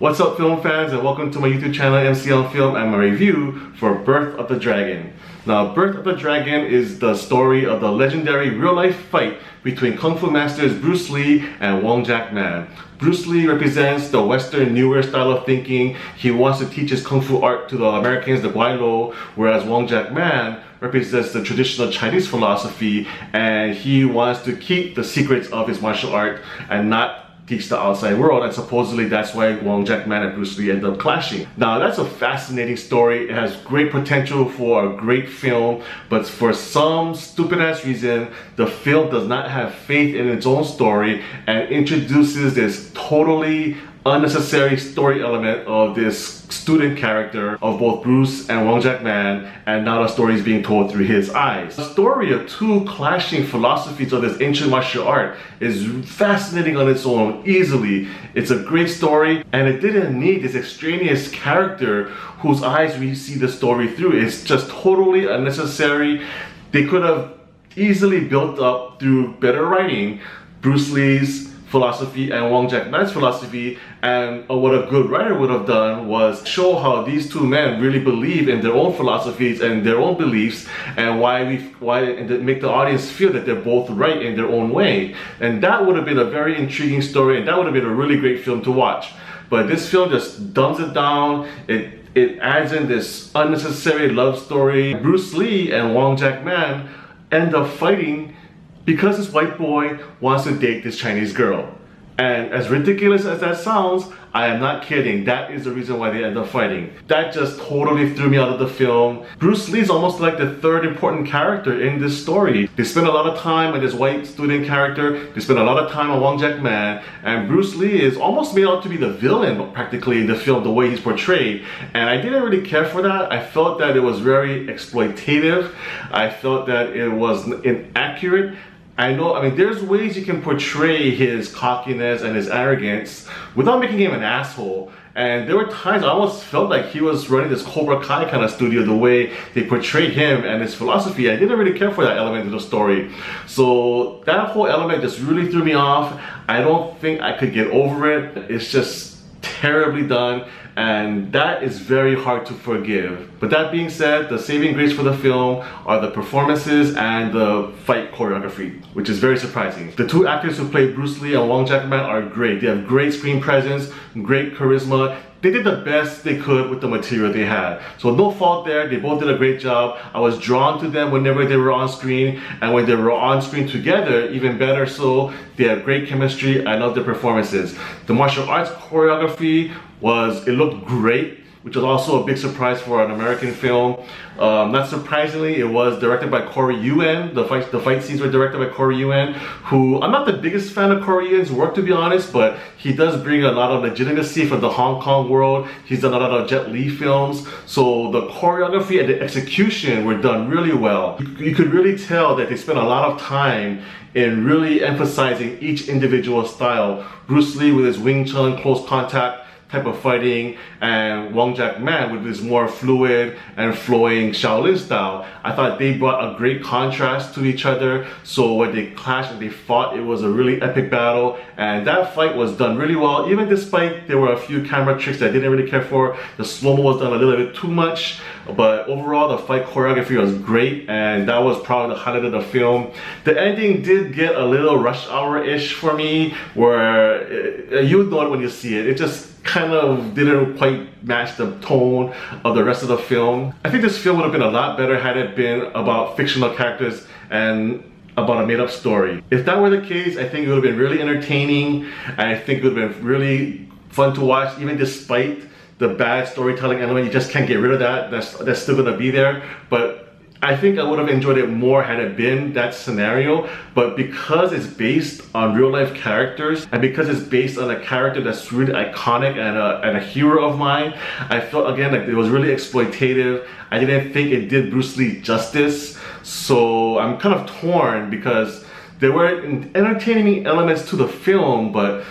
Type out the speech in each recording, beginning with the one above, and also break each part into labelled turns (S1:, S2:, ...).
S1: What's up, film fans, and welcome to my YouTube channel, MC on Film, and my review for Birth of the Dragon. Now, Birth of the Dragon is the story of the legendary real-life fight between Kung Fu masters Bruce Lee and Wong Jack Man. Bruce Lee represents the Western newer style of thinking. He wants to teach his Kung Fu art to the Americans, the Guai-Lo, whereas Wong Jack Man represents the traditional Chinese philosophy, and he wants to keep the secrets of his martial art and not teach the outside world, and supposedly that's why Wong Jack Man and Bruce Lee end up clashing. Now, that's a fascinating story. It has great potential for a great film, but for some stupid ass reason, the film does not have faith in its own story and introduces this totally unnecessary story element of this student character of both Bruce and Wong Jack Man, and now the story is being told through his eyes. The story of two clashing philosophies of this ancient martial art is fascinating on its own, easily. It's a great story, and it didn't need this extraneous character whose eyes we see the story through. It's just totally unnecessary. They could have easily built up through better writing Bruce Lee's philosophy and Wong Jack Man's philosophy, and what a good writer would have done was show how these two men really believe in their own philosophies and their own beliefs, and make the audience feel that they're both right in their own way. And that would have been a very intriguing story, and that would have been a really great film to watch. But this film just dumbs it down. It adds in this unnecessary love story. Bruce Lee and Wong Jack Man end up fighting because this white boy wants to date this Chinese girl. And as ridiculous as that sounds, I am not kidding. That is the reason why they end up fighting. That just totally threw me out of the film. Bruce Lee is almost like the third important character in this story. They spend a lot of time on this white student character. They spend a lot of time on Wong Jack Man. And Bruce Lee is almost made out to be the villain practically in the film, the way he's portrayed. And I didn't really care for that. I felt that it was very exploitative. I felt that it was inaccurate. I mean, there's ways you can portray his cockiness and his arrogance without making him an asshole. And there were times I almost felt like he was running this Cobra Kai kind of studio, the way they portrayed him and his philosophy. I didn't really care for that element of the story. So that whole element just really threw me off. I don't think I could get over it. It's just terribly done, and that is very hard to forgive. But that being said, the saving grace for the film are the performances and the fight choreography, which is very surprising. The two actors who play Bruce Lee and Wong Jack Man are great. They have great screen presence, great charisma. They did the best they could with the material they had. So no fault there, they both did a great job. I was drawn to them whenever they were on screen, and when they were on screen together, even better so. They had great chemistry. I love their performances. The martial arts choreography it looked great, which was also a big surprise for an American film. Not surprisingly, it was directed by Corey Yuen. The fight scenes were directed by Corey Yuen, who I'm not the biggest fan of Corey Yuen's work, to be honest, but he does bring a lot of legitimacy from the Hong Kong world. He's done a lot of Jet Li films, so the choreography and the execution were done really well. You could really tell that they spent a lot of time in really emphasizing each individual style. Bruce Lee with his Wing Chun close contact type of fighting, and Wong Jack Man with this more fluid and flowing Shaolin style. I thought they brought a great contrast to each other, so when they clashed and they fought, it was a really epic battle, and that fight was done really well, even despite there were a few camera tricks that I didn't really care for. The slow-mo was done a little bit too much, but overall the fight choreography was great, and that was probably the highlight of the film. The ending did get a little rush hour-ish for me, where you know it when you see it. It just kind of didn't quite match the tone of the rest of the film. I think this film would have been a lot better had it been about fictional characters and about a made-up story. If that were the case, I think it would have been really entertaining, and I think it would have been really fun to watch, even despite the bad storytelling element. You just can't get rid of that. That's still gonna be there. But I think I would have enjoyed it more had it been that scenario, but because it's based on real life characters, and because it's based on a character that's really iconic and a hero of mine, I felt again like it was really exploitative. I didn't think it did Bruce Lee justice, so I'm kind of torn because there were entertaining elements to the film, but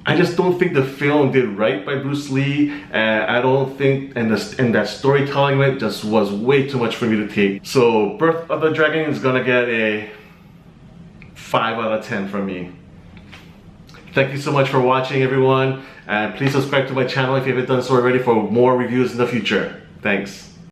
S1: I just don't think the film did right by Bruce Lee, and I don't think, and that storytelling it just was way too much for me to take. So Birth of the Dragon is gonna get a 5 out of 10 from me. Thank you so much for watching, everyone, and please subscribe to my channel if you haven't done so already for more reviews in the future. Thanks.